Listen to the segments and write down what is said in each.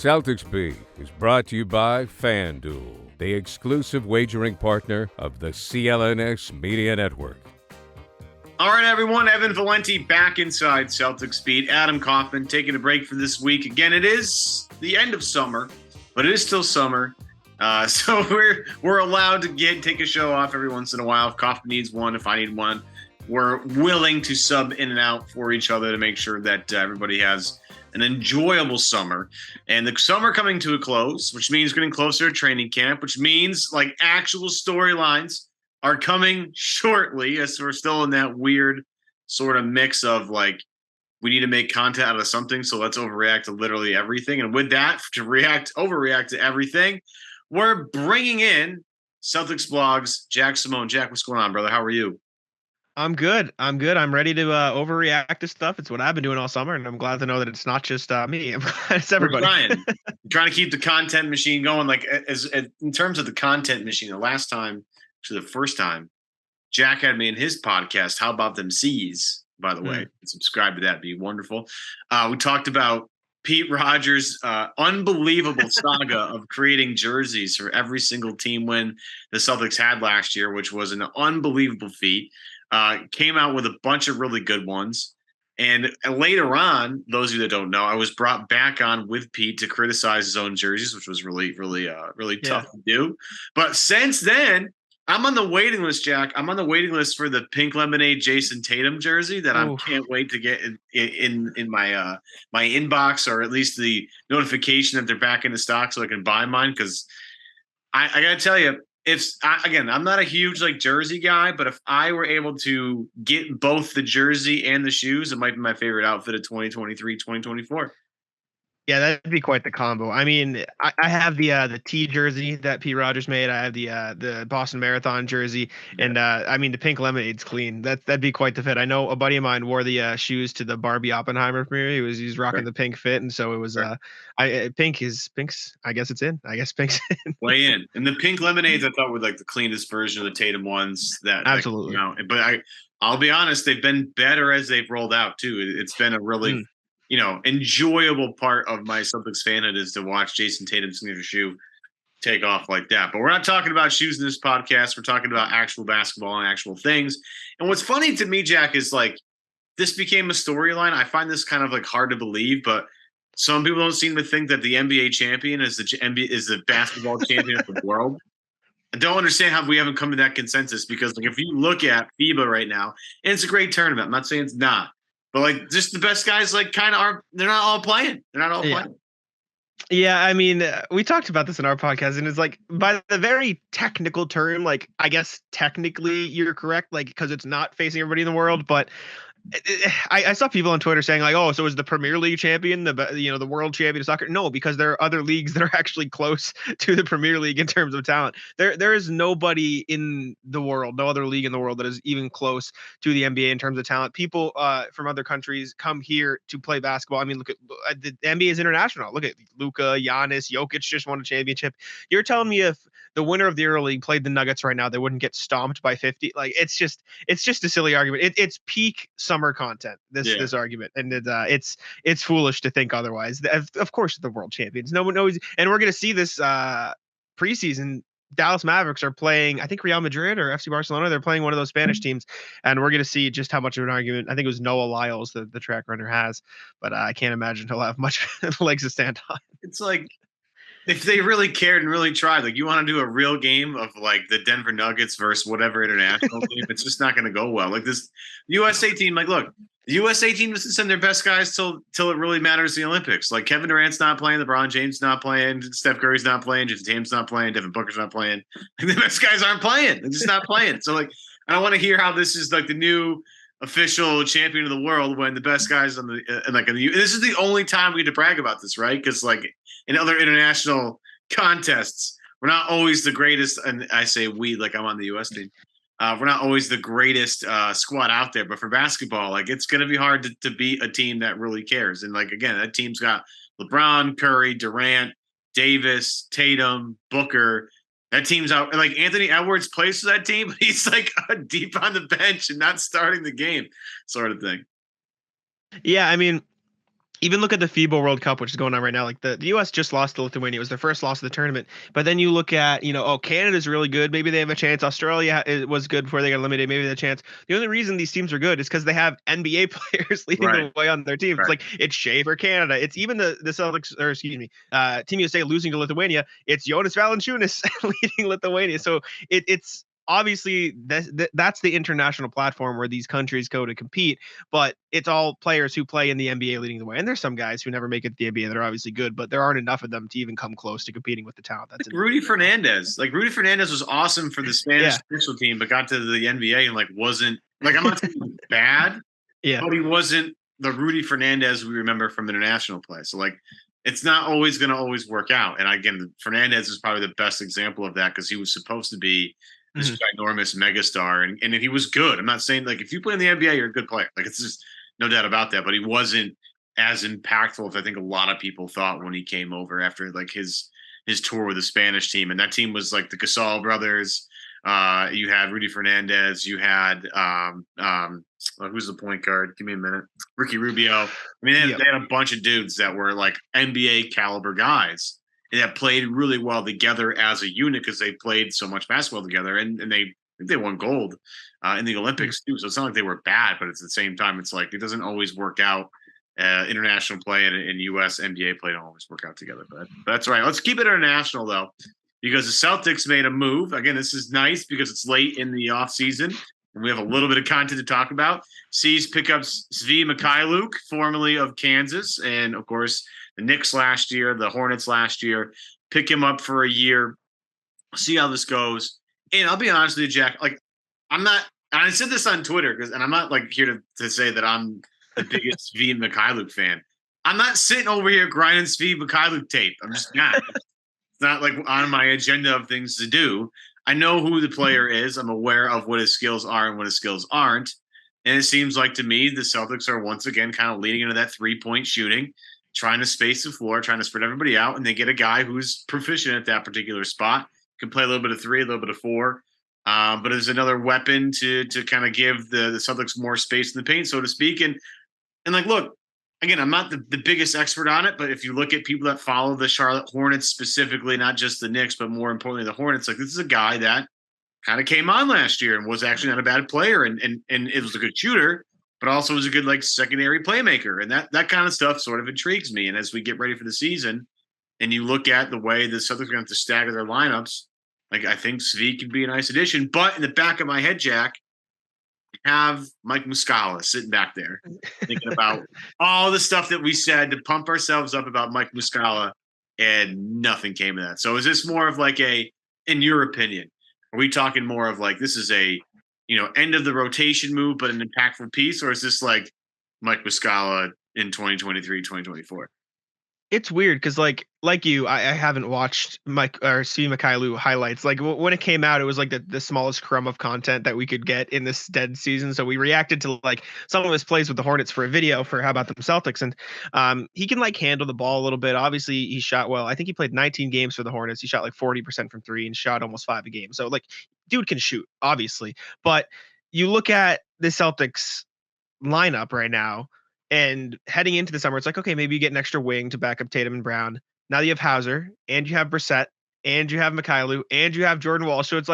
Celtics Beat is brought to you by Fanduel, the exclusive wagering partner of the CLNS Media Network. All right, everyone. Evan Valenti back inside Celtics Beat. Adam Kaufman taking a break for this week. Again, it is the end of summer, but it is still summer. So we're allowed to take a show off every once in a while. If Kaufman needs one, if I need one, we're willing to sub in and out for each other to make sure that everybody has an enjoyable summer. And the summer coming to a close, which means getting closer to training camp, which means like actual storylines are coming shortly, as we're still in that weird sort of mix of like, we need to make content out of something, so let's overreact to literally everything. And with that, to overreact to everything, we're bringing in CelticsBlog's Jack Simone. Jack, what's going on, brother? How are you? I'm good. I'm ready to overreact to stuff. It's what I've been doing all summer, and I'm glad to know that it's not just me. It's everybody. We're trying to keep the content machine going. Like as in terms of the content machine, the first time, Jack had me in his podcast. How about them C's? By the way, subscribe to that. It'd be wonderful. We talked about Pete Rogers' unbelievable saga of creating jerseys for every single team win the Celtics had last year, which was an unbelievable feat. Came out with a bunch of really good ones. And later on, those of you that don't know, I was brought back on with Pete to criticize his own jerseys, which was really tough to do. But since then, I'm on the waiting list, Jack. I'm on the waiting list for the pink lemonade Jason Tatum jersey that I can't wait to get in my my inbox, or at least the notification that they're back into stock so I can buy mine. Because I got to tell you, I'm not a huge like jersey guy, but if I were able to get both the jersey and the shoes, it might be my favorite outfit of 2023, 2024. Yeah, that'd be quite the combo. I mean, I have the T jersey that Pete Rogers made. I have the Boston Marathon jersey, and I mean the pink lemonade's clean. That'd be quite the fit. I know a buddy of mine wore the shoes to the Barbie Oppenheimer premiere. He's rocking the pink fit, and so it was pink's. I guess it's in. I guess pink's in. Way in. And the pink lemonades I thought were like the cleanest version of the Tatum ones that absolutely. But I'll be honest, they've been better as they've rolled out too. It's been a really enjoyable part of my Celtics fanhood is to watch Jason Tatum's signature shoe take off like that. But we're not talking about shoes in this podcast. We're talking about actual basketball and actual things. And what's funny to me, Jack, is like this became a storyline. I find this kind of like hard to believe, but some people don't seem to think that the NBA champion is the basketball champion of the world. I don't understand how we haven't come to that consensus, because like if you look at FIBA right now, and it's a great tournament. I'm not saying it's not. But like just the best guys like kind of are, they're not all playing. Playing. Yeah, I mean, we talked about this in our podcast, and it's like by the very technical term, like I guess technically you're correct, like because it's not facing everybody in the world, but I saw people on Twitter saying like, oh, so is the Premier League champion the world champion of soccer? No, because there are other leagues that are actually close to the Premier League in terms of talent. There is nobody in the world, no other league in the world that is even close to the NBA in terms of talent. People from other countries come here to play basketball. I mean, look at the NBA is international. Look at Luka, Giannis, Jokic just won a championship. You're telling me if the winner of the EuroLeague played the Nuggets right now, they wouldn't get stomped by 50? Like it's just a silly argument. It's peak summer content, this argument, and it's foolish to think otherwise. Of course the world champions, no one knows, and we're going to see this preseason. Dallas Mavericks are playing, I think, Real Madrid or FC Barcelona. They're playing one of those Spanish teams, and we're going to see just how much of an argument I think it was Noah Lyles, the track runner, has, but I can't imagine he'll have much legs to stand on. It's like if they really cared and really tried, like you want to do a real game of like the Denver Nuggets versus whatever international team, it's just not going to go well. Like this USA team, like look, the USA team doesn't send their best guys till it really matters in the Olympics. Like Kevin Durant's not playing, LeBron James not playing, Steph Curry's not playing, Jason Tatum's not playing, Devin Booker's not playing. Like the best guys aren't playing. They're just not playing. So like I don't want to hear how this is like the new official champion of the world when the best guys on the this is the only time we get to brag about this, right? Because like in other international contests, we're not always the greatest, and I say we like I'm on the US team. We're not always the greatest squad out there, but for basketball, like it's going to be hard to beat a team that really cares. And like again, that team's got LeBron, Curry, Durant, Davis, Tatum, Booker. That team's out. Like Anthony Edwards plays for that team, but he's like deep on the bench and not starting the game, sort of thing. Yeah, I mean, even look at the FIBA World Cup, which is going on right now. Like the U.S. just lost to Lithuania. It was their first loss of the tournament. But then you look at, Canada's really good. Maybe they have a chance. Australia was good before they got eliminated. Maybe they have a chance. The only reason these teams are good is because they have NBA players leading the way on their teams. It's like it's Shea for Canada. It's even the Celtics, or excuse me, Team USA losing to Lithuania. It's Jonas Valanciunas leading Lithuania. So it's obviously that's the international platform where these countries go to compete, but it's all players who play in the NBA leading the way. And there's some guys who never make it to the NBA that are obviously good, but there aren't enough of them to even come close to competing with the talent that's like Rudy Fernandez. Like Rudy Fernandez was awesome for the Spanish national team, but got to the NBA and wasn't I'm not saying he was bad, but he wasn't the Rudy Fernandez we remember from international play. So it's not always going to work out. And again, Fernandez is probably the best example of that because he was supposed to be this ginormous megastar, and he was good. I'm not saying if you play in the NBA, you're a good player. It's just no doubt about that. But he wasn't as impactful as I think a lot of people thought when he came over after his tour with the Spanish team. And that team was the Gasol brothers. You had Rudy Fernandez. You had who's the point guard? Give me a minute. Ricky Rubio. I mean, they had a bunch of dudes that were NBA caliber guys. And that played really well together as a unit because they played so much basketball together, and they won gold in the Olympics too. So it's not like they were bad, but at the same time, it's it doesn't always work out. International play and U.S. NBA play don't always work out together. But that's right. Let's keep it international though, because the Celtics made a move. Again, this is nice because it's late in the off season and we have a little bit of content to talk about. C's pick up Svi Mykhailiuk, formerly of Kansas, and of course the Knicks last year, the Hornets last year. Pick him up for a year, see how this goes. And I'll be honest with you, Jack, I'm not, and I said this on Twitter, and I'm not here to say that I'm the biggest Svi Mykhailiuk fan. I'm not sitting over here grinding Svi Mykhailiuk tape. I'm just not. It's not on my agenda of things to do. I know who the player is. I'm aware of what his skills are and what his skills aren't. And it seems like to me, the Celtics are once again kind of leaning into that 3-point shooting, trying to space the floor, trying to spread everybody out. And they get a guy who's proficient at that particular spot, can play a little bit of 3, a little bit of 4. But it's another weapon to kind of give the Celtics more space in the paint, so to speak. And look, again, I'm not the biggest expert on it, but if you look at people that follow the Charlotte Hornets specifically, not just the Knicks, but more importantly, the Hornets, this is a guy that kind of came on last year and was actually not a bad player. And it was a good shooter, but also was a good secondary playmaker. And that kind of stuff sort of intrigues me. And as we get ready for the season and you look at the way the Celtics are going to have to stagger their lineups, I think Svi could be a nice addition. But in the back of my head, Jack, I have Mike Muscala sitting back there thinking about all the stuff that we said to pump ourselves up about Mike Muscala, and nothing came of that. So is this more of in your opinion, are we talking more of this is a end of the rotation move, but an impactful piece, or is this Mike Muscala in 2023, 2024? It's weird because like you, I haven't watched Svi Mykhailiuk highlights. When it came out, it was the smallest crumb of content that we could get in this dead season. So we reacted to some of his plays with the Hornets for a video for How About Them Celtics, and he can handle the ball a little bit. Obviously, he shot well. I think he played 19 games for the Hornets. He shot 40% from 3 and shot almost 5 a game. So dude can shoot, obviously. But you look at the Celtics lineup right now. And heading into the summer, it's okay, maybe you get an extra wing to back up Tatum and Brown. Now you have Hauser, and you have Brissett, and you have Mykhailiuk, and you have Jordan Walsh. So it's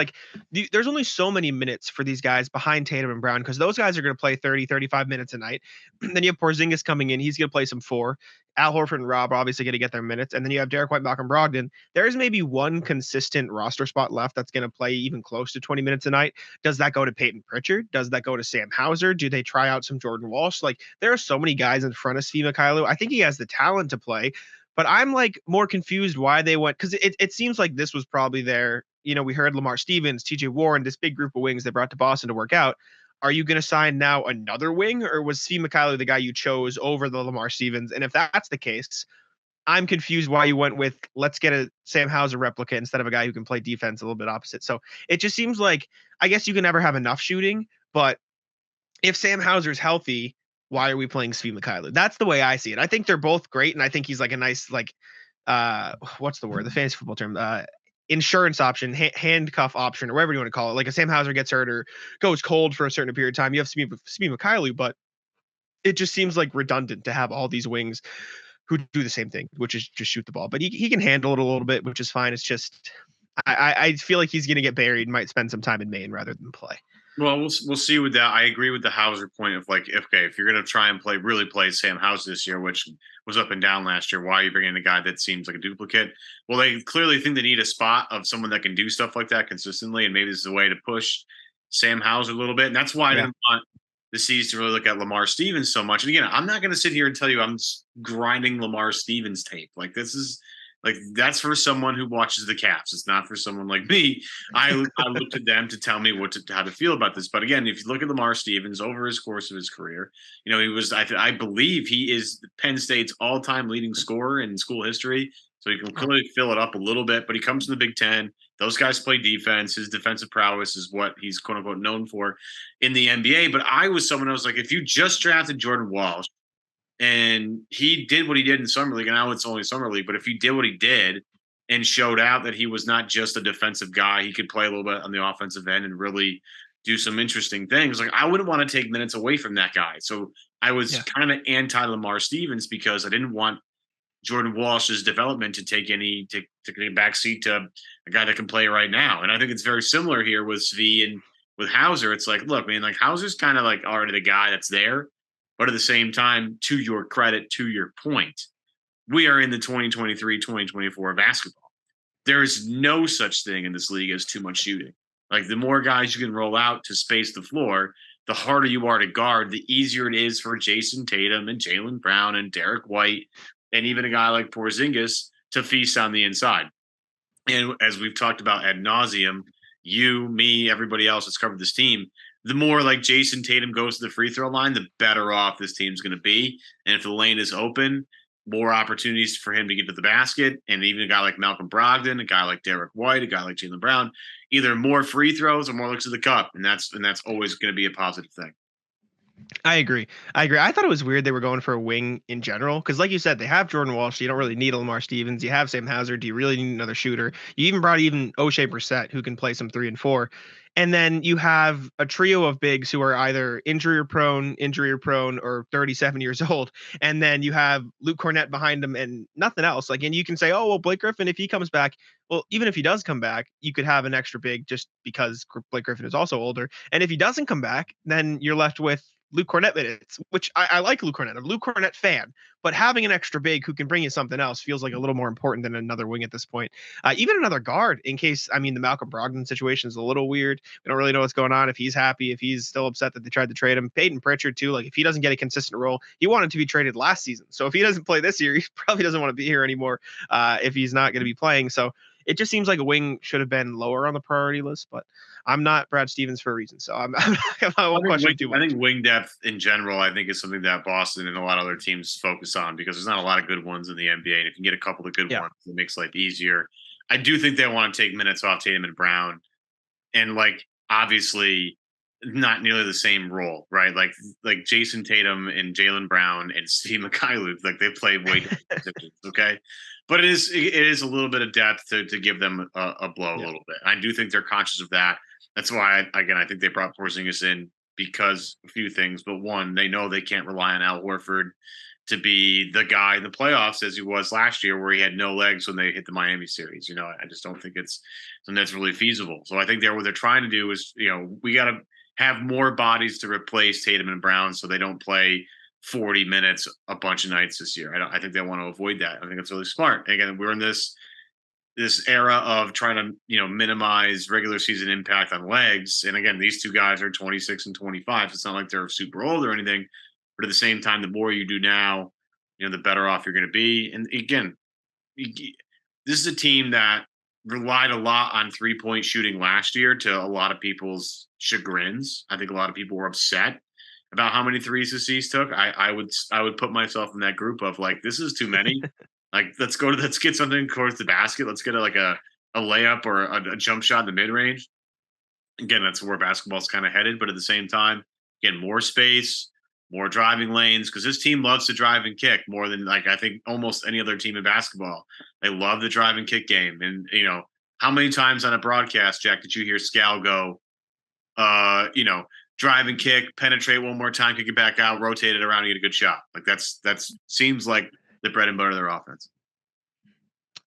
there's only so many minutes for these guys behind Tatum and Brown because those guys are going to play 30, 35 minutes a night. Then you have Porzingis coming in. He's going to play some 4. Al Horford and Rob are obviously going to get their minutes. And then you have Derek White, Malcolm Brogdon. There's maybe one consistent roster spot left that's going to play even close to 20 minutes a night. Does that go to Peyton Pritchard? Does that go to Sam Hauser? Do they try out some Jordan Walsh? There are so many guys in front of Svi Mykhailiuk. I think he has the talent to play. But I'm more confused why they went, because it seems like this was probably their, we heard Lamar Stevens, TJ Warren, this big group of wings they brought to Boston to work out. Are you going to sign now another wing, or was Svi Mykhailiuk the guy you chose over the Lamar Stevens? And if that's the case, I'm confused why you went with let's get a Sam Hauser replica instead of a guy who can play defense a little bit opposite. So it just seems I guess you can never have enough shooting, but if Sam Hauser's healthy, why are we playing Svi Mykhailiuk? That's the way I see it. I think they're both great, and I think he's a nice what's the word? The fantasy football term, insurance option, handcuff option, or whatever you want to call it. A Sam Hauser gets hurt or goes cold for a certain period of time. You have Svi Mykhailiuk, but it just seems like redundant to have all these wings who do the same thing, which is just shoot the ball. But he can handle it a little bit, which is fine. It's just I feel like he's going to get buried and might spend some time in Maine rather than play. Well, we'll see with that. I agree with the Hauser point of like, if you're going to try and really play Sam Hauser this year, which was up and down last year, why are you bringing in a guy that seems like a duplicate? Well, they clearly think they need a spot of someone that can do stuff like that consistently, and maybe this is a way to push Sam Hauser a little bit. And that's why I didn't want the C's to really look at Lamar Stevens so much. And again, I'm not going to sit here and tell you I'm grinding Lamar Stevens tape. Like, this is like, that's for someone who watches the Cavs. It's not for someone like me. I look to them to tell me how to feel about this. But again, if you look at Lamar Stevens over his course of his career, you know, he was, I believe he is Penn State's all-time leading scorer in school history. So you can clearly fill it up a little bit, but he comes from the Big Ten. Those guys play defense. His defensive prowess is what he's quote unquote known for in the NBA. But I was like, if you just drafted Jordan Walsh and he did what he did in Summer League, and I know it's only Summer League, but if he did what he did and showed out that he was not just a defensive guy, he could play a little bit on the offensive end and really do some interesting things. Like, I wouldn't want to take minutes away from that guy. So I was kind of anti Lamar Stevens because I didn't want Jordan Walsh's development to take a backseat to a guy that can play right now. And I think it's very similar here with Svi and with Hauser. It's like, look, man, like Hauser's kind of like already the guy that's there. But at the same time, to your credit, to your point, we are in the 2023-2024 basketball. There is no such thing in this league as too much shooting. Like, the more guys you can roll out to space the floor, the harder you are to guard, the easier it is for Jason Tatum and Jaylen Brown and Derek White and even a guy like Porzingis to feast on the inside. And as we've talked about ad nauseum, you, me, everybody else that's covered this team, the more like Jason Tatum goes to the free throw line, the better off this team's going to be. And if the lane is open, more opportunities for him to get to the basket. And even a guy like Malcolm Brogdon, a guy like Derek White, a guy like Jaylen Brown, either more free throws or more looks at the cup. And that's always going to be a positive thing. I agree. I thought it was weird they were going for a wing in general because, like you said, they have Jordan Walsh. So you don't really need a Lamar Stevens. You have Sam Hauser. Do you really need another shooter? You even brought O'Shea Brissett, who can play some 3 and 4. And then you have a trio of bigs who are either injury prone, or 37 years old. And then you have Luke Cornett behind them and nothing else. Like, and you can say, oh, well, Blake Griffin, if he comes back, well, even if he does come back, you could have an extra big just because Blake Griffin is also older. And if he doesn't come back, then you're left with Luke Cornett minutes, which I like Luke Cornett. I'm a Luke Cornett fan, but having an extra big who can bring you something else feels like a little more important than another wing at this point. Even another guard in case, the Malcolm Brogdon situation is a little weird. We don't really know what's going on. If he's happy, if he's still upset that they tried to trade him. Peyton Pritchard too. Like, if he doesn't get a consistent role, he wanted to be traded last season. So if he doesn't play this year, he probably doesn't want to be here anymore if he's not going to be playing. So it just seems like a wing should have been lower on the priority list, but I'm not Brad Stevens for a reason. So I won't question too much. I think wing depth in general, I think, is something that Boston and a lot of other teams focus on because there's not a lot of good ones in the NBA. And if you can get a couple of good ones, it makes life easier. I do think they want to take minutes off Tatum and Brown. And, like, obviously not nearly the same role, right? Like Jason Tatum and Jaylen Brown and Svi Mykhailiuk, like, they play way different positions, okay? But it is a little bit of depth to give them a blow a little bit. I do think they're conscious of that. That's why, I think they brought Porzingis in because a few things. But one, they know they can't rely on Al Horford to be the guy in the playoffs as he was last year where he had no legs when they hit the Miami series. You know, I just don't think it's something that's really feasible. So I think what they're trying to do is, we got to have more bodies to replace Tatum and Brown so they don't play 40 minutes a bunch of nights this year. I think they want to avoid that. I think it's really smart. And again, we're in this era of trying to, minimize regular season impact on legs. And again, these two guys are 26 and 25. So it's not like they're super old or anything, but at the same time, the more you do now, the better off you're going to be. And again, this is a team that relied a lot on 3-point shooting last year to a lot of people's chagrins. I think a lot of people were upset about how many threes the C's took. I would put myself in that group of like, this is too many. Like, let's get something towards the basket. Let's get a layup or a jump shot in the mid range. Again, that's where basketball's kind of headed. But at the same time, again, more space, more driving lanes, because this team loves to drive and kick more than, like, I think almost any other team in basketball. They love the drive and kick game. And, how many times on a broadcast, Jack, did you hear Scal go, drive and kick, penetrate one more time, kick it back out, rotate it around, and get a good shot. Like that's seems like the bread and butter of their offense.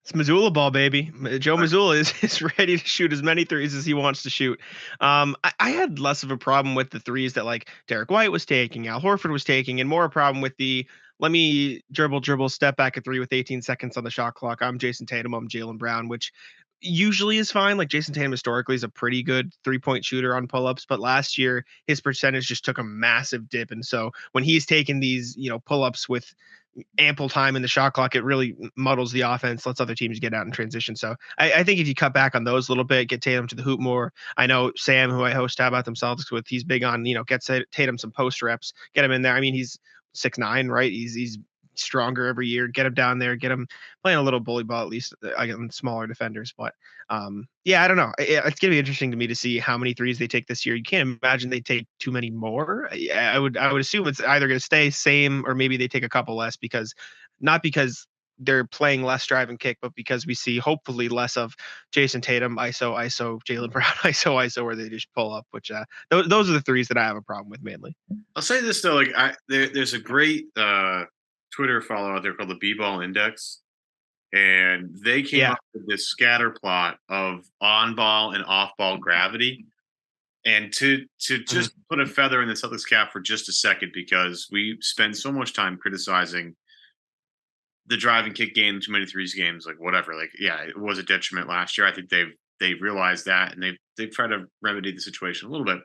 It's Missoula ball, baby. Joe Missoula is ready to shoot as many threes as he wants to shoot. I had less of a problem with the threes that like Derek White was taking, Al Horford was taking, and more a problem with the let me dribble, step back at three with 18 seconds on the shot clock. I'm Jason Tatum, I'm Jaylen Brown, which usually is fine. Like Jason Tatum historically is a pretty good 3-point shooter on pull-ups, but last year his percentage just took a massive dip. And so when he's taking these, pull-ups with ample time in the shot clock, it really muddles the offense, lets other teams get out in transition. So I think if you cut back on those a little bit, get Tatum to the hoop more. I know Sam, who I host How About Them Celtics with, he's big on, get Tatum some post reps, get him in there. I mean, he's 6'9", right? He's stronger every year. Get him down there, get him playing a little bully ball, at least against smaller defenders. But I don't know. It's gonna be interesting to me to see how many threes they take this year. You can't imagine they take too many more. I would assume it's either gonna stay same or maybe they take a couple less, because they're playing less drive and kick, but because we see hopefully less of Jason Tatum ISO, Jaylen Brown ISO, where they just pull up, which those are the threes that I have a problem with mainly. I'll say this though, like there's a great Twitter follow out there called the B-Ball Index, and they came up with this scatter plot of on-ball and off-ball gravity. And to just put a feather in the Celtics cap for just a second, because we spend so much time criticizing the drive and kick game, too many threes games, like whatever. Like, yeah, it was a detriment last year. I think they've realized that, and they've tried to remedy the situation a little bit.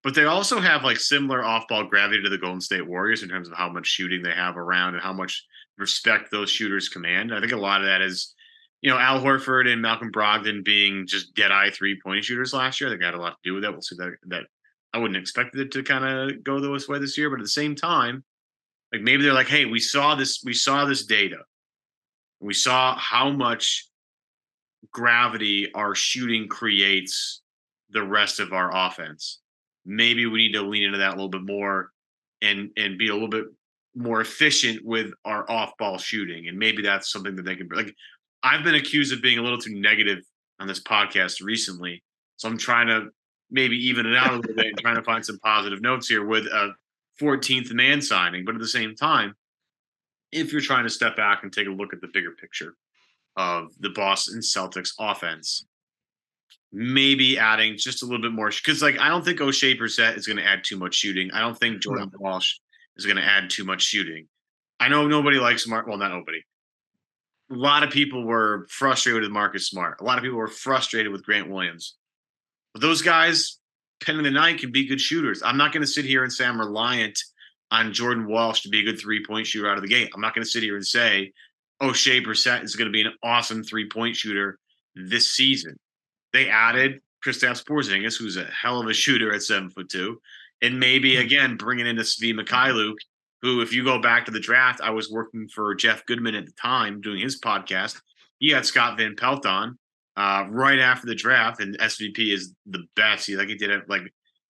But they also have like similar off-ball gravity to the Golden State Warriors in terms of how much shooting they have around and how much respect those shooters command. I think a lot of that is, Al Horford and Malcolm Brogdon being just dead-eye three-point shooters last year. I think that had a lot to do with that. We'll see that I wouldn't expect it to kind of go this way this year. But at the same time, like maybe they're like, hey, we saw this data. We saw how much gravity our shooting creates the rest of our offense. Maybe we need to lean into that a little bit more and be a little bit more efficient with our off-ball shooting. And maybe that's something that they can, like, I've been accused of being a little too negative on this podcast recently. So I'm trying to maybe even it out a little bit and trying to find some positive notes here with a 14th man signing. But at the same time, if you're trying to step back and take a look at the bigger picture of the Boston Celtics offense, maybe adding just a little bit more, because like I don't think O'Shea Brissett is going to add too much shooting. I don't think Jordan Walsh is going to add too much shooting. I know nobody likes Smart. Well, not nobody. A lot of people were frustrated with Marcus Smart. A lot of people were frustrated with Grant Williams. But those guys, depending on the night, can be good shooters. I'm not going to sit here and say I'm reliant on Jordan Walsh to be a good three-point shooter out of the gate. I'm not going to sit here and say O'Shea Brissett is going to be an awesome three-point shooter this season. They added Kristaps Porzingis, who's a hell of a shooter at 7'2", and maybe again bringing in Svi Mykhailiuk, who, if you go back to the draft, I was working for Jeff Goodman at the time doing his podcast. He had Scott Van Pelt on right after the draft, and SVP is the best. He did it like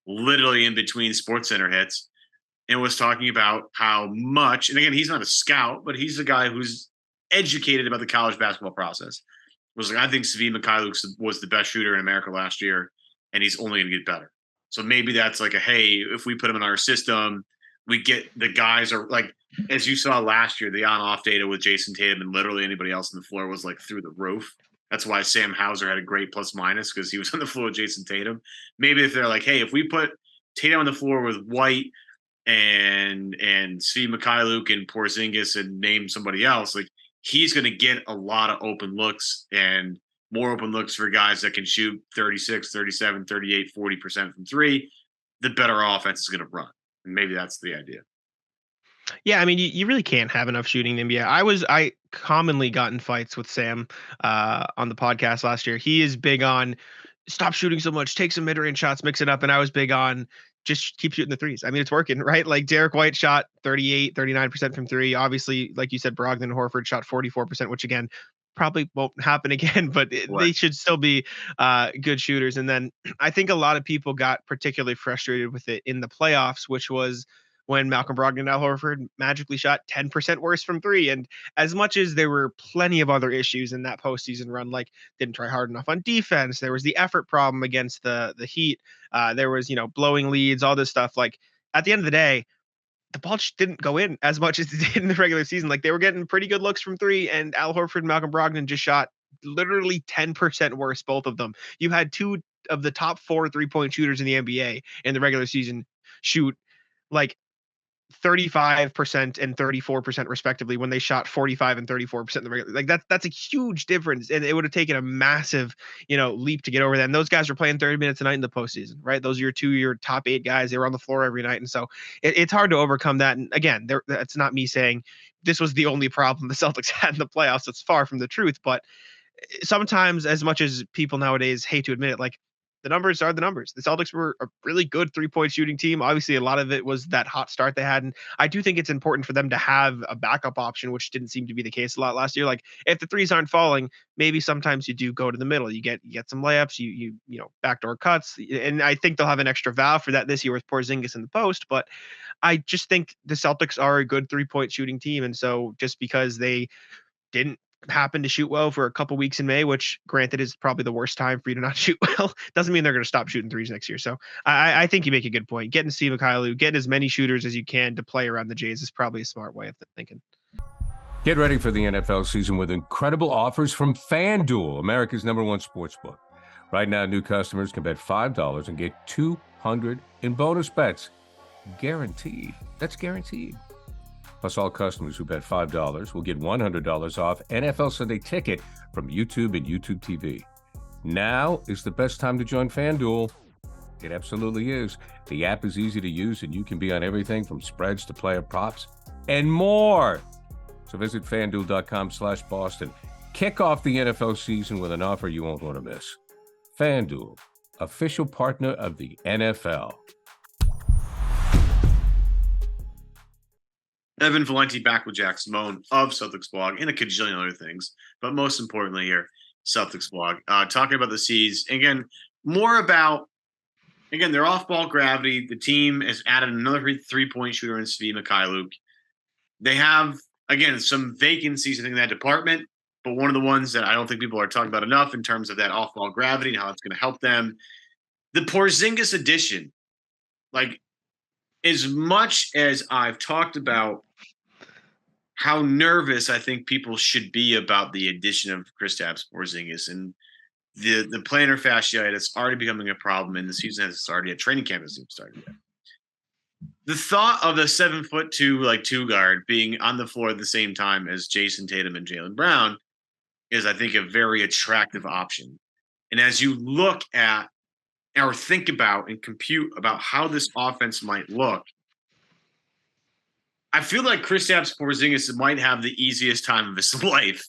literally in between SportsCenter hits, and was talking about how much. And again, he's not a scout, but he's a guy who's educated about the college basketball process. Was like, I think Svi Mykhailiuk was the best shooter in America last year, and he's only going to get better. So maybe that's like hey, if we put him in our system, we get the guys are like, as you saw last year, the on-off data with Jason Tatum and literally anybody else on the floor was like through the roof. That's why Sam Hauser had a great plus-minus, because he was on the floor with Jason Tatum. Maybe if they're like, hey, if we put Tatum on the floor with White and Svi Mykhailiuk and Porzingis and name somebody else, like, he's going to get a lot of open looks and more open looks for guys that can shoot 36, 37, 38, 40% from three. The better offense is going to run. And maybe that's the idea. Yeah, I mean, you really can't have enough shooting in the NBA. I commonly got in fights with Sam on the podcast last year. He is big on stop shooting so much, take some mid-range shots, mix it up. And I was big on just keep shooting the threes. I mean, it's working, right? Like Derek White shot 38, 39% from three. Obviously, like you said, Brogdon and Horford shot 44%, which again, probably won't happen again, but they should still be good shooters. And then I think a lot of people got particularly frustrated with it in the playoffs, which was when Malcolm Brogdon and Al Horford magically shot 10% worse from three. And as much as there were plenty of other issues in that postseason run, like didn't try hard enough on defense, there was the effort problem against the Heat, there was, blowing leads, all this stuff. Like at the end of the day, the ball just didn't go in as much as it did in the regular season. Like they were getting pretty good looks from three, and Al Horford and Malcolm Brogdon just shot literally 10% worse, both of them. You had two of the top 4 3-point shooters in the NBA in the regular season shoot like 35% and 34% respectively, when they shot 45 and 34% in the regular. Like that's a huge difference, and it would have taken a massive leap to get over that. And those guys were playing 30 minutes a night in the postseason, right? Those are your top 8 guys. They were on the floor every night, and so it's hard to overcome that. And again, that's not me saying this was the only problem the Celtics had in the playoffs. It's far from the truth, but sometimes, as much as people nowadays hate to admit it, like the numbers are the numbers. The Celtics were a really good 3-point shooting team. Obviously, a lot of it was that hot start they had. And I do think it's important for them to have a backup option, which didn't seem to be the case a lot last year. Like if the threes aren't falling, maybe sometimes you do go to the middle. You get some layups, you backdoor cuts. And I think they'll have an extra valve for that this year with Porzingis in the post. But I just think the Celtics are a good 3-point shooting team. And so just because they didn't happen to shoot well for a couple weeks in May, which granted is probably the worst time for you to not shoot well, doesn't mean they're going to stop shooting threes next year. So I think you make a good point. Getting Svi Mykhailiuk, getting as many shooters as you can to play around the Jays is probably a smart way of thinking. Get ready for the NFL season with incredible offers from Fanduel, America's #1 sportsbook. Right now, new customers can bet $5 and get $200 in bonus bets. Guaranteed. That's guaranteed. Plus, all customers who bet $5 will get $100 off NFL Sunday Ticket from YouTube and YouTube TV. Now is the best time to join FanDuel. It absolutely is. The app is easy to use, and you can be on everything from spreads to player props and more. So visit FanDuel.com/Boston. Kick off the NFL season with an offer you won't want to miss. FanDuel, official partner of the NFL. Evan Valenti back with Jack Simone of CelticsBlog and a cajillion other things, but most importantly here, CelticsBlog. Talking about the C's, again, more about, their off-ball gravity. The team has added another 3-point shooter in Svi Mykhailiuk. They have, again, some vacancies in that department, but one of the ones that I don't think people are talking about enough in terms of that off-ball gravity and how it's going to help them. The Porzingis addition, like, as much as I've talked about how nervous I think people should be about the addition of Kristaps Porzingis and the plantar fasciitis already becoming a problem, and the season hasn't started yet, training camp hasn't started yet. The thought of the 7'2", 2 guard being on the floor at the same time as Jason Tatum and Jaylen Brown is, I think, a very attractive option. And as you look at or think about and compute about how this offense might look, I feel like Kristaps Porzingis might have the easiest time of his life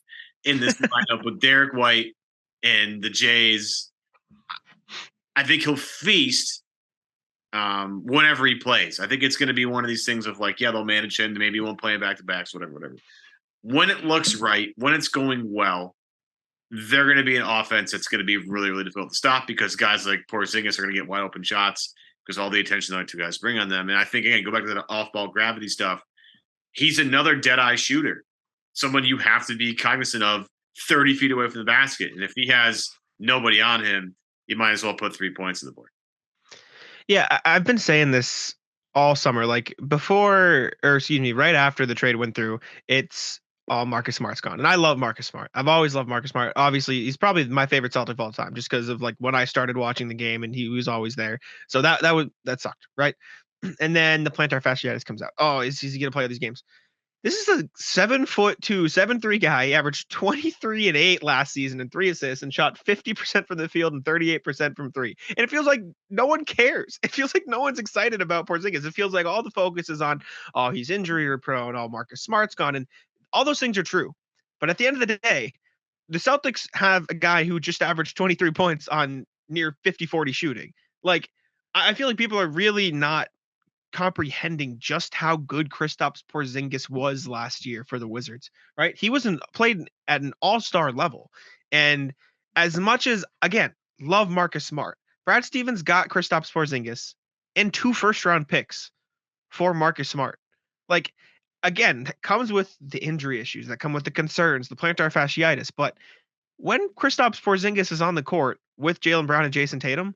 in this lineup with Derek White and the Jays. I think he'll feast whenever he plays. I think it's going to be one of these things of they'll manage him. Maybe he won't play him back-to-backs, whatever. When it looks right, when it's going well, they're going to be an offense that's going to be really, really difficult to stop because guys like Porzingis are going to get wide open shots because all the attention the other two guys bring on them. And I think, again, go back to that off-ball gravity stuff. He's another dead-eye shooter, someone you have to be cognizant of 30 feet away from the basket. And if he has nobody on him, you might as well put 3 points on the board. Yeah, I've been saying this all summer. Like right after the trade went through, it's all Marcus Smart's gone. And I love Marcus Smart. I've always loved Marcus Smart. Obviously, he's probably my favorite Celtic of all time just because of when I started watching the game and he was always there. So that sucked, right? And then the plantar fasciitis comes out. Oh, is he going to play all these games? This is a 7'2", 7'3" guy. He averaged 23 and 8 last season and 3 assists and shot 50% from the field and 38% from 3. And it feels like no one cares. It feels like no one's excited about Porzingis. It feels like all the focus is on, he's injury prone. Marcus Smart's gone. And all those things are true. But at the end of the day, the Celtics have a guy who just averaged 23 points on near 50-40 shooting. I feel like people are really not comprehending just how good Kristaps Porzingis was last year for the Wizards, right? He played at an all-star level. And as much as, again, love Marcus Smart, Brad Stevens got Kristaps Porzingis and 2 first-round picks for Marcus Smart. Like, again, that comes with the injury issues, that come with the concerns, the plantar fasciitis. But when Kristaps Porzingis is on the court with Jaylen Brown and Jason Tatum,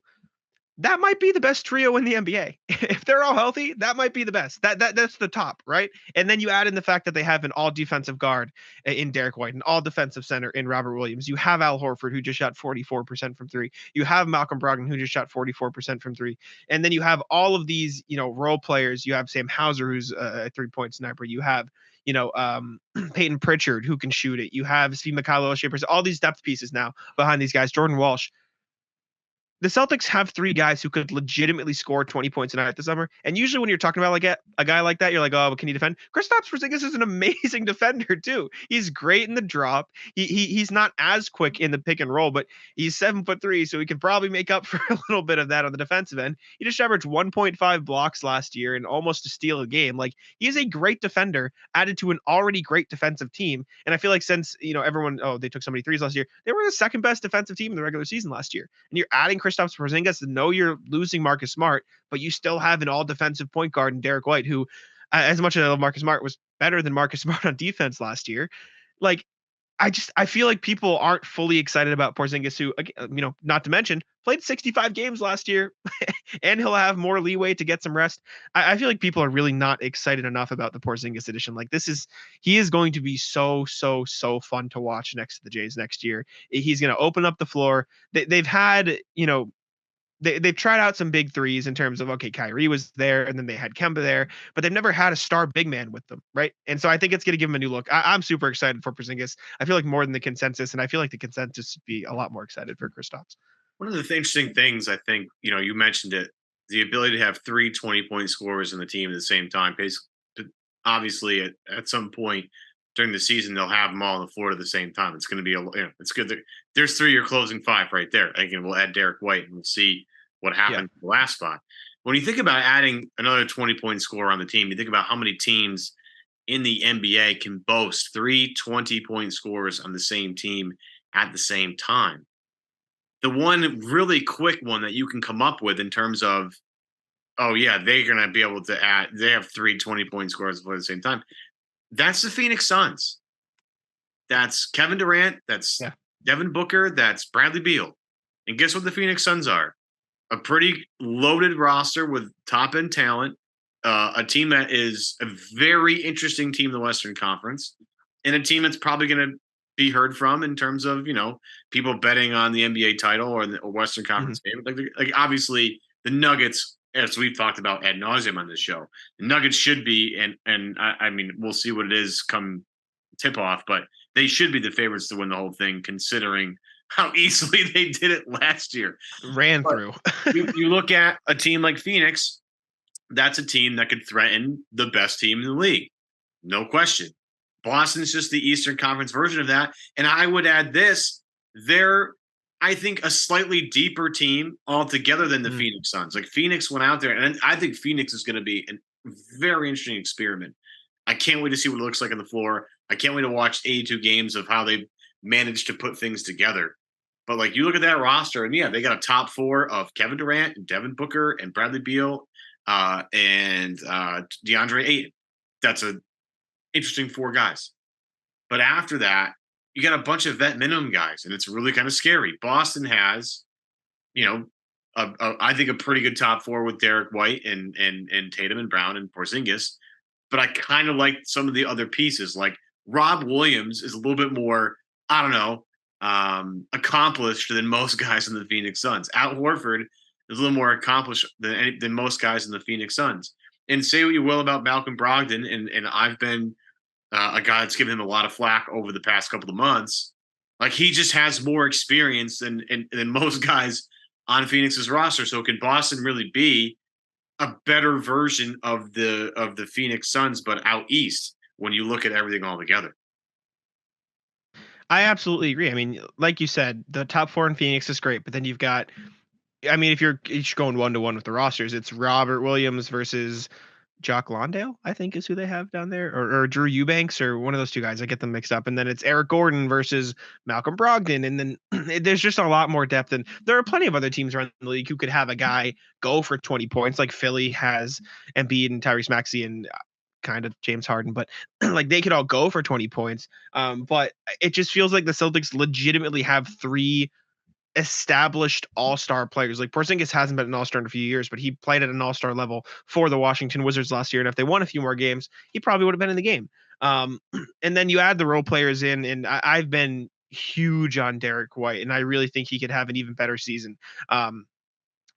that might be the best trio in the NBA. If they're all healthy, that might be the best. That's the top, right? And then you add in the fact that they have an all defensive guard in Derek White, an all defensive center in Robert Williams. You have Al Horford, who just shot 44% from three. You have Malcolm Brogdon, who just shot 44% from three. And then you have all of these, role players. You have Sam Hauser, who's a 3-point sniper. You have Peyton Pritchard, who can shoot it. You have Svi Mykhailiuk, all these depth pieces now behind these guys. Jordan Walsh. The Celtics have 3 guys who could legitimately score 20 points a night this summer. And usually when you're talking about like a guy like that, you're like, oh, but can he defend? Kristaps Porzingis is an amazing defender too. He's great in the drop. He's not as quick in the pick and roll, but he's 7'3", so he can probably make up for a little bit of that on the defensive end. He just averaged 1.5 blocks last year and almost a steal a game. Like, he is a great defender added to an already great defensive team. And I feel like since, everyone, they took so many threes last year, they were the second best defensive team in the regular season last year. And you're adding Kristaps Porzingis, know you're losing Marcus Smart, but you still have an all defensive point guard in Derek White, who, as much as I love Marcus Smart, was better than Marcus Smart on defense last year. Like, I feel like people aren't fully excited about Porzingis, who, not to mention played 65 games last year and he'll have more leeway to get some rest. I feel like people are really not excited enough about the Porzingis edition. Like, he is going to be so fun to watch next to the Jays next year. He's going to open up the floor. They've had, they've tried out some big threes in terms of, okay, Kyrie was there and then they had Kemba there, but they've never had a star big man with them, right? And so I think it's going to give him a new look. I'm super excited for Porzingis. I feel like more than the consensus, and I feel like the consensus would be a lot more excited for Kristaps. One of the interesting things, I think, you mentioned it, the ability to have 3 20-point scorers in the team at the same time. Obviously, at some point during the season, they'll have them all on the floor at the same time. It's going to be it's good. There's 3 your closing 5 right there. Again, we'll add Derek White and we'll see what happened in the last spot. When you think about adding another 20-point scorer on the team, you think about how many teams in the NBA can boast 3 20-point scorers on the same team at the same time. The one really quick one that you can come up with in terms of, they're going to be able to add, they have 3 20-point scorers at the same time. That's the Phoenix Suns. That's Kevin Durant. That's Devin Booker. That's Bradley Beal. And guess what the Phoenix Suns are? A pretty loaded roster with top-end talent, a team that is a very interesting team in the Western Conference, and a team that's probably going to be heard from in terms of, people betting on the NBA title or the Western Conference game. Like obviously the Nuggets, as we've talked about ad nauseum on this show, the Nuggets should be, and I mean, we'll see what it is come tip off, but they should be the favorites to win the whole thing, considering how easily they did it last year. Through. you look at a team like Phoenix, that's a team that could threaten the best team in the league. No question. Boston's just the Eastern Conference version of that. And I would add this, they're, I think, a slightly deeper team altogether than the Phoenix Suns. Like, Phoenix went out there, and I think Phoenix is going to be a very interesting experiment. I can't wait to see what it looks like on the floor. I can't wait to watch 82 games of how they managed to put things together. But, like, you look at that roster, and they got a top 4 of Kevin Durant and Devin Booker and Bradley Beal and DeAndre Ayton. That's an interesting 4 guys. But after that, you got a bunch of vet minimum guys, and it's really kind of scary. Boston has, I think a pretty good top 4 with Derek White and Tatum and Brown and Porzingis. But I kind of like some of the other pieces. Like, Rob Williams is a little bit more, I don't know, accomplished than most guys in the Phoenix Suns. Al Horford is a little more accomplished than most guys in the Phoenix Suns. And say what you will about Malcolm Brogdon, and I've been a guy that's given him a lot of flack over the past couple of months. Like, he just has more experience than most guys on Phoenix's roster. So can Boston really be a better version of the Phoenix Suns, but out east when you look at everything all together? I absolutely agree. I mean, like you said, the top 4 in Phoenix is great, but then you've got, I mean, if you're each going 1-to-1 with the rosters, it's Robert Williams versus Jock Lawndale, I think is who they have down there, or Drew Eubanks, or one of those two guys. I get them mixed up. And then it's Eric Gordon versus Malcolm Brogdon. And then there's just a lot more depth. And there are plenty of other teams around the league who could have a guy go for 20 points, like Philly has Embiid and Tyrese Maxey and kind of James Harden, but like they could all go for 20 points. But it just feels like the Celtics legitimately have three established all-star players. Like Porzingis hasn't been an all-star in a few years, but he played at an all-star level for the Washington Wizards last year. And if they won a few more games, he probably would have been in the game. And then you add the role players in, and I've been huge on Derek White, and I really think he could have an even better season.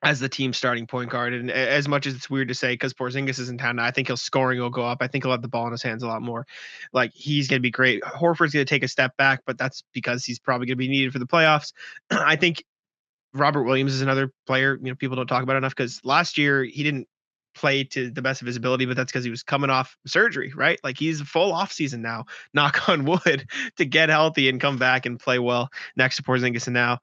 As the team starting point guard. And as much as it's weird to say, because Porzingis is in town now, I think his scoring will go up. I think he'll have the ball in his hands a lot more. Like, he's going to be great. Horford's going to take a step back, but that's because he's probably going to be needed for the playoffs. I think Robert Williams is another player, people don't talk about enough, because last year he didn't play to the best of his ability, but that's because he was coming off surgery, right? Like, he's full off season now, knock on wood, to get healthy and come back and play well next to Porzingis. And now,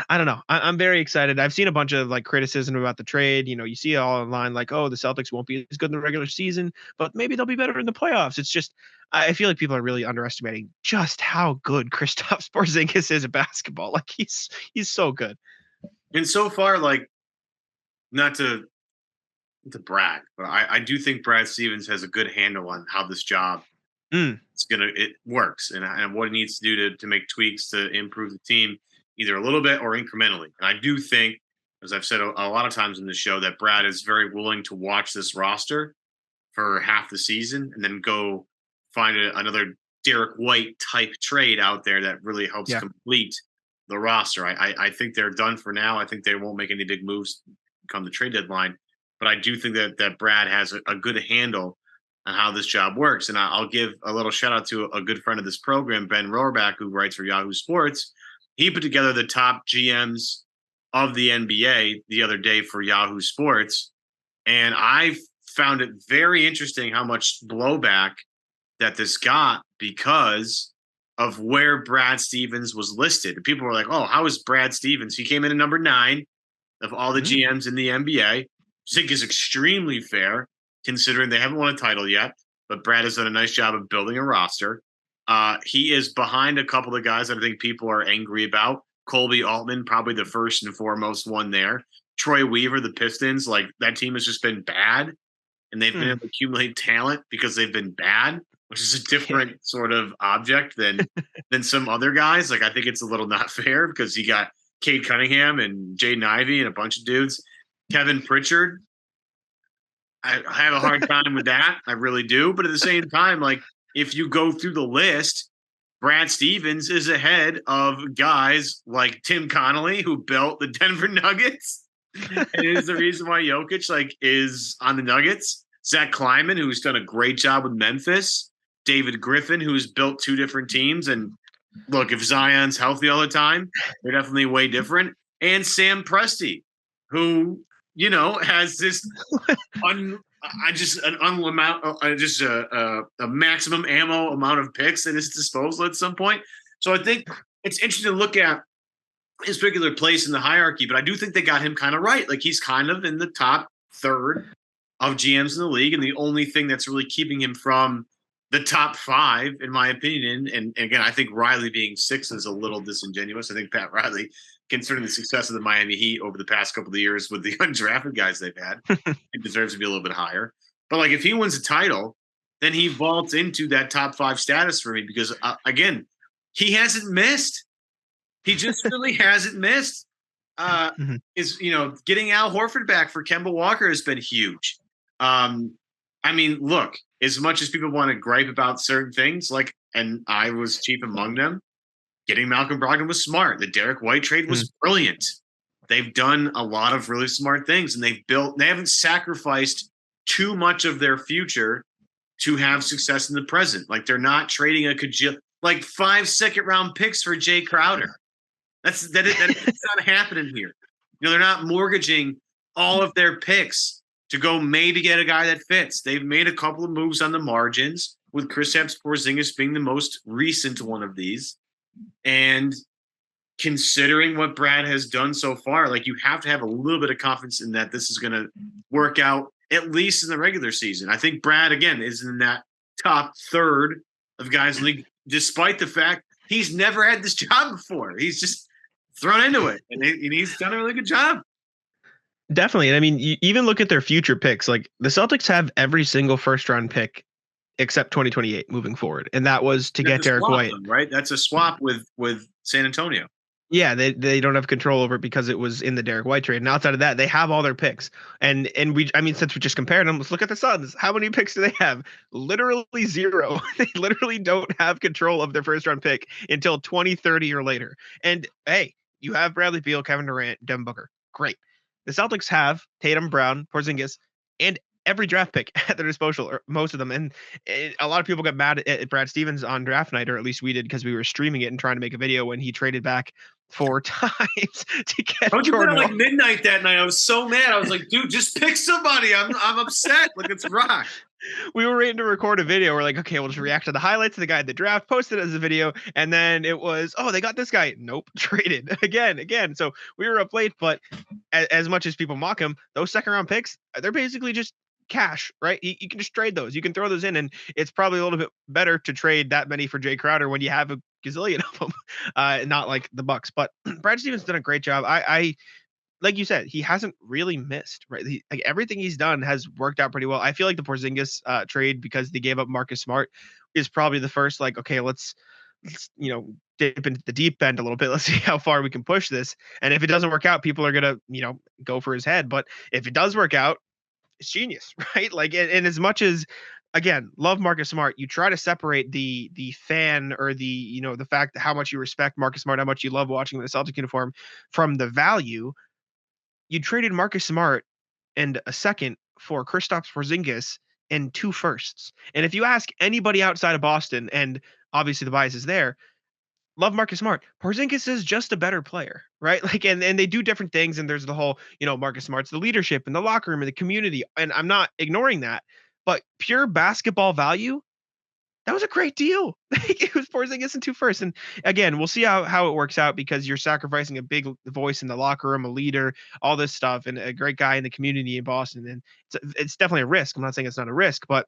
I don't know. I'm very excited. I've seen a bunch of like criticism about the trade. You see it all online, like, oh, the Celtics won't be as good in the regular season, but maybe they'll be better in the playoffs. It's just, I feel like people are really underestimating just how good Kristaps Porzingis is at basketball. Like, he's so good. And so far, like, not to brag, but I do think Brad Stevens has a good handle on how this job it works and what it needs to do to make tweaks to improve the team, either a little bit or incrementally. And I do think, as I've said a lot of times in the show, that Brad is very willing to watch this roster for half the season and then go find another Derek White type trade out there that really helps complete the roster. I think they're done for now. I think they won't make any big moves come the trade deadline. But I do think that Brad has a good handle on how this job works. And I'll give a little shout out to a good friend of this program, Ben Rohrbach, who writes for Yahoo Sports. He put together the top GMs of the NBA the other day for Yahoo Sports. And I found it very interesting how much blowback that this got because of where Brad Stevens was listed. And people were like, oh, how is Brad Stevens? He came in at number 9 of all the GMs in the NBA. I think is extremely fair considering they haven't won a title yet, but Brad has done a nice job of building a roster. He is behind a couple of guys that I think people are angry about. Colby Altman, probably the first and foremost one there. Troy Weaver, the Pistons, like that team has just been bad, and they've been able to accumulate talent because they've been bad, which is a different sort of object than some other guys. Like, I think it's a little not fair because you got Cade Cunningham and Jaden Ivey and a bunch of dudes. Kevin Pritchard, I have a hard time with that. I really do. But at the same time, like, if you go through the list, Brad Stevens is ahead of guys like Tim Connolly, who built the Denver Nuggets. And is the reason why Jokic is on the Nuggets. Zach Kleiman, who's done a great job with Memphis. David Griffin, who's built 2 different teams. And look, if Zion's healthy all the time, they're definitely way different. And Sam Presti, who, has this a maximum ammo amount of picks at his disposal at some point. So I think it's interesting to look at his particular place in the hierarchy, but I do think they got him kind of right. Like, he's kind of in the top third of GMs in the league, and the only thing that's really keeping him from the top 5, in my opinion, and again, I think Riley being 6 is a little disingenuous. I think Pat Riley, considering the success of the Miami Heat over the past couple of years with the undrafted guys they've had, he deserves to be a little bit higher. But like, if he wins a title, then he vaults into that top 5 status for me because again, he hasn't missed. He just really hasn't missed. Is getting Al Horford back for Kemba Walker has been huge. I mean, look, as much as people want to gripe about certain things, and I was chief among them, getting Malcolm Brogdon was smart. The Derek White trade was brilliant. They've done a lot of really smart things, and they haven't sacrificed too much of their future to have success in the present. Like, they're not trading 5 second-round picks for Jay Crowder. That's not happening here. They're not mortgaging all of their picks to go maybe get a guy that fits. They've made a couple of moves on the margins, with Kristaps Porzingis being the most recent one of these. And considering what Brad has done so far, like, you have to have a little bit of confidence in that this is going to work out at least in the regular season. I think Brad, again, is in that top third of guys in the league, despite the fact he's never had this job before. He's just thrown into it, and he's done a really good job. Definitely. And I mean, you even look at their future picks. Like the Celtics have every single first round pick except 2028 moving forward. And that was to get Derek White. Right? That's a swap with San Antonio. Yeah, they don't have control over it because it was in the Derek White trade. And outside of that, they have all their picks. And since we just compared them, let's look at the Suns. How many picks do they have? Literally zero. They literally don't have control of their first round pick until 2030 or later. And hey, you have Bradley Beal, Kevin Durant, Devin Booker. Great. The Celtics have Tatum, Brown, Porzingis, and every draft pick at their disposal, or most of them. And a lot of people got mad at Brad Stevens on draft night, or at least we did, because we were streaming it and trying to make a video when he traded back 4 times to get Jordan. Like midnight that night. I was so mad. I was like, dude, just pick somebody. I'm upset. Like, it's rock. We were waiting to record a video. We're like, okay, we'll just react to the highlights of the guy at the draft, post it as a video, and then it was, oh, they got this guy. Nope, traded again. So we were up late, but as much as people mock him, those second round picks, they're basically just cash, right? You can just trade those. You can throw those in, and it's probably a little bit better to trade that many for Jay Crowder when you have a gazillion of them, not like the Bucks. But Brad Stevens done a great job. I like you said, he hasn't really missed, right? Like everything he's done has worked out pretty well. I feel like the Porzingis trade, because they gave up Marcus Smart, is probably the first, like, okay, let's dip into the deep end a little bit. Let's see how far we can push this. And if it doesn't work out, people are gonna, go for his head. But if it does work out, it's genius, right? Like, and as much as, again, love Marcus Smart, you try to separate the fan, or the fact that how much you respect Marcus Smart, how much you love watching the Celtic uniform, from the value. You traded Marcus Smart and a second for Kristaps Porzingis and 2 firsts. And if you ask anybody outside of Boston, and obviously the bias is there, love Marcus Smart, Porzingis is just a better player, right? Like, and they do different things. And there's the whole, Marcus Smart's the leadership and the locker room and the community. And I'm not ignoring that, but pure basketball value, that was a great deal. It was Porzingis and 2 firsts. And again, we'll see how it works out, because you're sacrificing a big voice in the locker room, a leader, all this stuff, and a great guy in the community in Boston. And it's definitely a risk. I'm not saying it's not a risk, but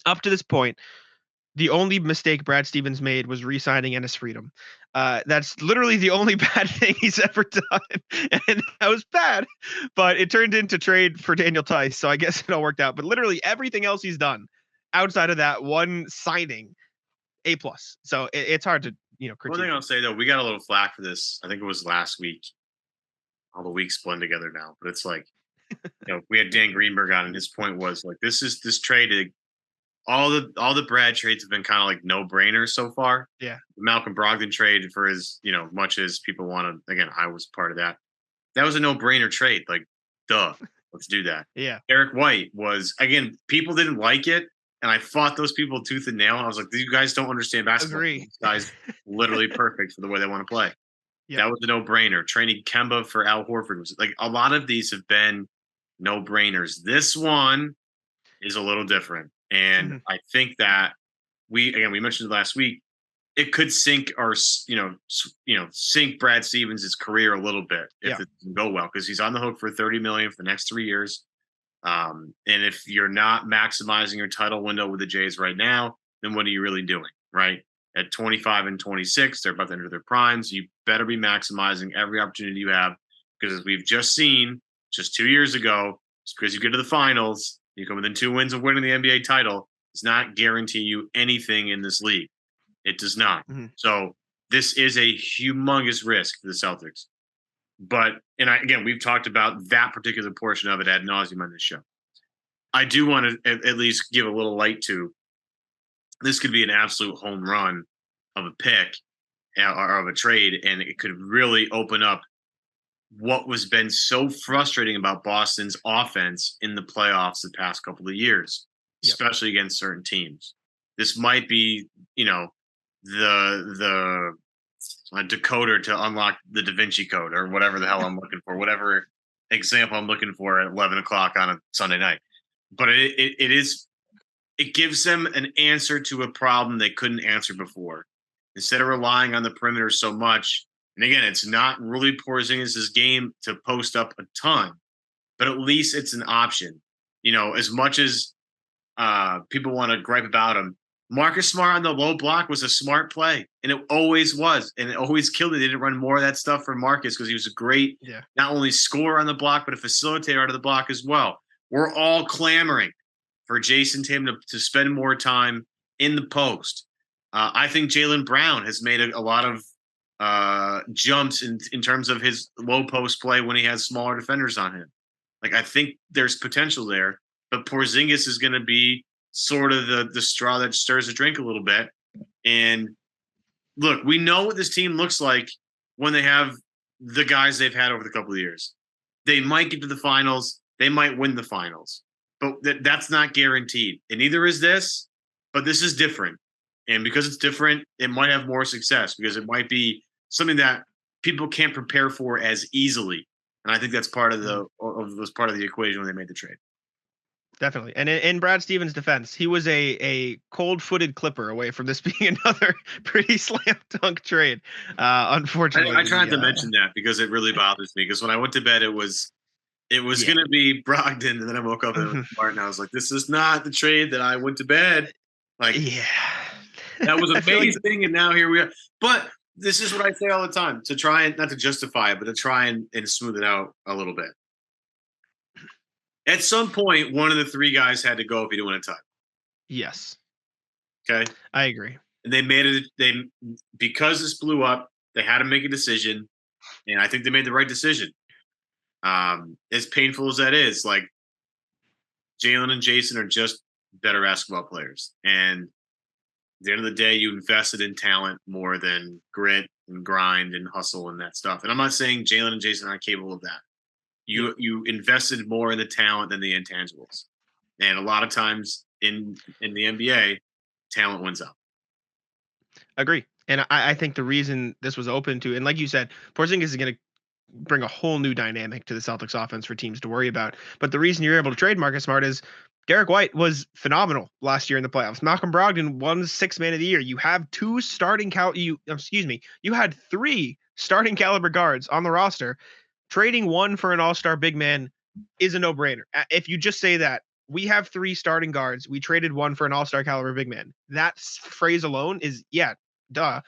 up to this point, the only mistake Brad Stevens made was re-signing Ennis Freedom. That's literally the only bad thing he's ever done. And that was bad, but it turned into trade for Daniel Tice. So I guess it all worked out. But literally everything else he's done outside of that one signing, A+. So it's hard to, critique. One thing I'll say, though, we got a little flack for this. I think it was last week. All the weeks blend together now. But it's like, we had Dan Greenberg on, and his point was, like, this trade, all the Brad trades have been kind of like no-brainers so far. Yeah. The Malcolm Brogdon trade, for as, much as people want to, again, I was part of that. That was a no-brainer trade. Like, duh, let's do that. Yeah. Derek White was, again, people didn't like it. And I fought those people tooth and nail. And I was like, you guys don't understand basketball. Agree. This guy's literally perfect for the way they want to play. Yep. That was a no-brainer. Trading Kemba for Al Horford was like, a lot of these have been no-brainers. This one is a little different. And I think that we mentioned it last week, it could sink sink Brad Stevens' career a little bit if it doesn't go well, because he's on the hook for $30 million for the next 3 years. And if you're not maximizing your title window with the Jays right now, then what are you really doing, right? At 25 and 26, they're about to enter their primes. You better be maximizing every opportunity you have, because as we've just seen just 2 years ago, just because you get to the finals, you come within 2 wins of winning the NBA title, does not guarantee you anything in this league. It does not. Mm-hmm. So this is a humongous risk for the Celtics. But, again, we've talked about that particular portion of it ad nauseum on this show. I do want to at least give a little light to, this could be an absolute home run of a pick or of a trade, and it could really open up what was been so frustrating about Boston's offense in the playoffs the past couple of years, especially against certain teams. This might be, the decoder to unlock the Da Vinci Code, or whatever the hell I'm looking for, whatever example I'm looking for at 11 o'clock on a Sunday night. But it gives them an answer to a problem they couldn't answer before. Instead of relying on the perimeter so much, and again, it's not really Porzingis' game to post up a ton, but at least it's an option. as much as people want to gripe about him, Marcus Smart on the low block was a smart play, and it always was, and it always killed it. They didn't run more of that stuff for Marcus because he was a great, not only scorer on the block, but a facilitator out of the block as well. We're all clamoring for Jason Tatum to spend more time in the post. I think Jaylen Brown has made a lot of jumps in terms of his low post play when he has smaller defenders on him. Like, I think there's potential there, but Porzingis is going to be sort of the straw that stirs the drink a little bit. And look, we know what this team looks like when they have the guys they've had over the couple of years. They might get to the finals. They might win the finals, but that's not guaranteed. And neither is this, but this is different. And because it's different, it might have more success because it might be something that people can't prepare for as easily. And I think that's part of the equation when they made the trade. Definitely. And in Brad Stevens' defense, he was a cold-footed Clipper away from this being another pretty slam dunk trade. Unfortunately, I tried to mention that because it really bothers me. Because when I went to bed, it was going to be Brogdon, and then I woke up and it was Smart, and I was like, "This is not the trade that I went to bed." Like, that was amazing, and now here we are. But this is what I say all the time, to try and not to justify it, but to try and smooth it out a little bit. At some point, one of the three guys had to go if he didn't win a title. Yes. Okay. I agree. And they made it. Because this blew up, they had to make a decision, and I think they made the right decision. As painful as that is, like, Jaylen and Jason are just better basketball players, and at the end of the day, you invested in talent more than grit and grind and hustle and that stuff. And I'm not saying Jaylen and Jason aren't capable of that. You invested more in the talent than the intangibles. And a lot of times in the NBA, talent wins out. Agree. And I think the reason this was open to, and like you said, Porzingis is going to bring a whole new dynamic to the Celtics offense for teams to worry about. But the reason you're able to trade Marcus Smart is Derek White was phenomenal last year in the playoffs. Malcolm Brogdon won 6th Man of the Year. You have you had 3 starting caliber guards on the roster. Trading one for an all-star big man is a no-brainer. If you just say that, we have 3 starting guards, we traded one for an all-star caliber big man. That phrase alone is, duh.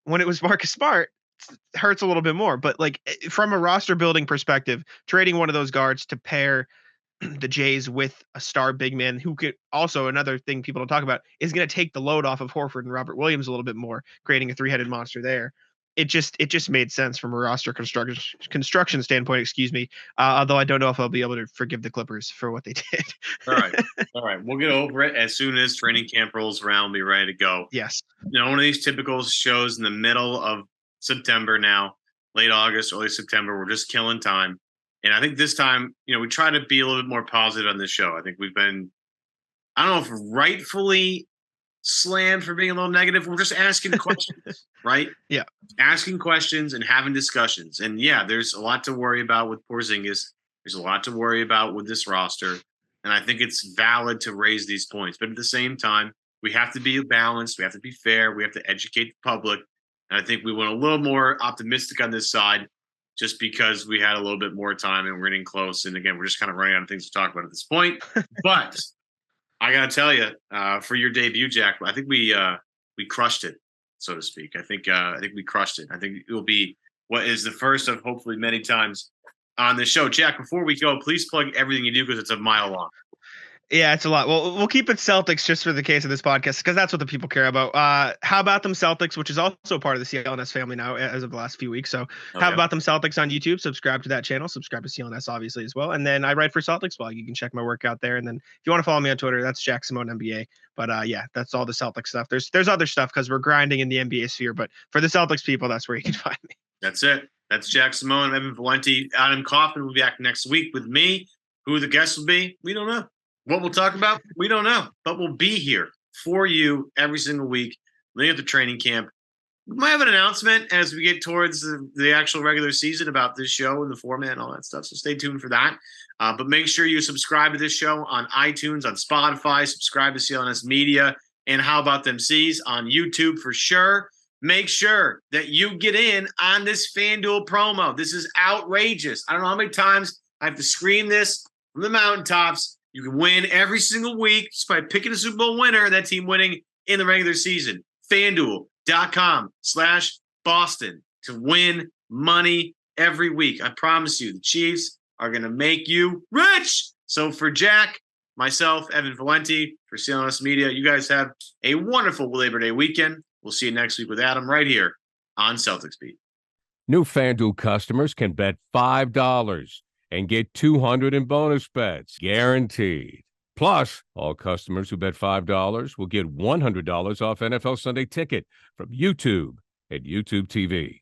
When it was Marcus Smart, it hurts a little bit more. But like, from a roster building perspective, trading one of those guards to pair the Jays with a star big man who could also, another thing people don't talk about, is going to take the load off of Horford and Robert Williams a little bit more, creating a 3-headed monster there. It just made sense from a roster construction standpoint, although I don't know if I'll be able to forgive the Clippers for what they did. All right. We'll get over it as soon as training camp rolls around. We'll be ready to go. Yes. One of these typical shows in the middle of September now, late August, early September. We're just killing time. And I think this time, we try to be a little bit more positive on this show. I think we've been, I don't know if rightfully slammed for being a little negative. We're just asking questions, right? Yeah. Asking questions and having discussions. And there's a lot to worry about with Porzingis. There's a lot to worry about with this roster. And I think it's valid to raise these points. But at the same time, we have to be balanced. We have to be fair. We have to educate the public. And I think we went a little more optimistic on this side just because we had a little bit more time and we're getting close. And again, we're just kind of running out of things to talk about at this point. But I got to tell you, for your debut, Jack, I think we crushed it, so to speak. I think we crushed it. I think it will be what is the first of hopefully many times on the show. Jack, before we go, please plug everything you do because it's a mile long. Yeah, it's a lot. Well, we'll keep it Celtics just for the case of this podcast because that's what the people care about. How About Them Celtics, which is also part of the CLNS family now as of the last few weeks. So How About Them Celtics on YouTube. Subscribe to that channel. Subscribe to CLNS, obviously, as well. And then I write for CelticsBlog. You can check my work out there. And then if you want to follow me on Twitter, that's Jack Simone NBA. But that's all the Celtics stuff. There's other stuff because we're grinding in the NBA sphere. But for the Celtics people, that's where you can find me. That's it. That's Jack Simone, Evan Valenti. Adam Kaufman will be back next week with me. Who the guests will be, we don't know. What we'll talk about, we don't know, but we'll be here for you every single week, leading up to training camp. We might have an announcement as we get towards the actual regular season about this show and the format and all that stuff, so stay tuned for that. But make sure you subscribe to this show on iTunes, on Spotify, subscribe to CLNS Media, and How About Them C's on YouTube for sure. Make sure that you get in on this FanDuel promo. This is outrageous. I don't know how many times I have to scream this from the mountaintops. You can win every single week just by picking a Super Bowl winner, that team winning in the regular season. FanDuel.com/Boston to win money every week. I promise you, the Chiefs are going to make you rich. So for Jack, myself, Evan Valenti, for CLNS Media, you guys have a wonderful Labor Day weekend. We'll see you next week with Adam right here on Celtics Beat. New FanDuel customers can bet $5 and get $200 in bonus bets, guaranteed. Plus, all customers who bet $5 will get $100 off NFL Sunday Ticket from YouTube and YouTube TV.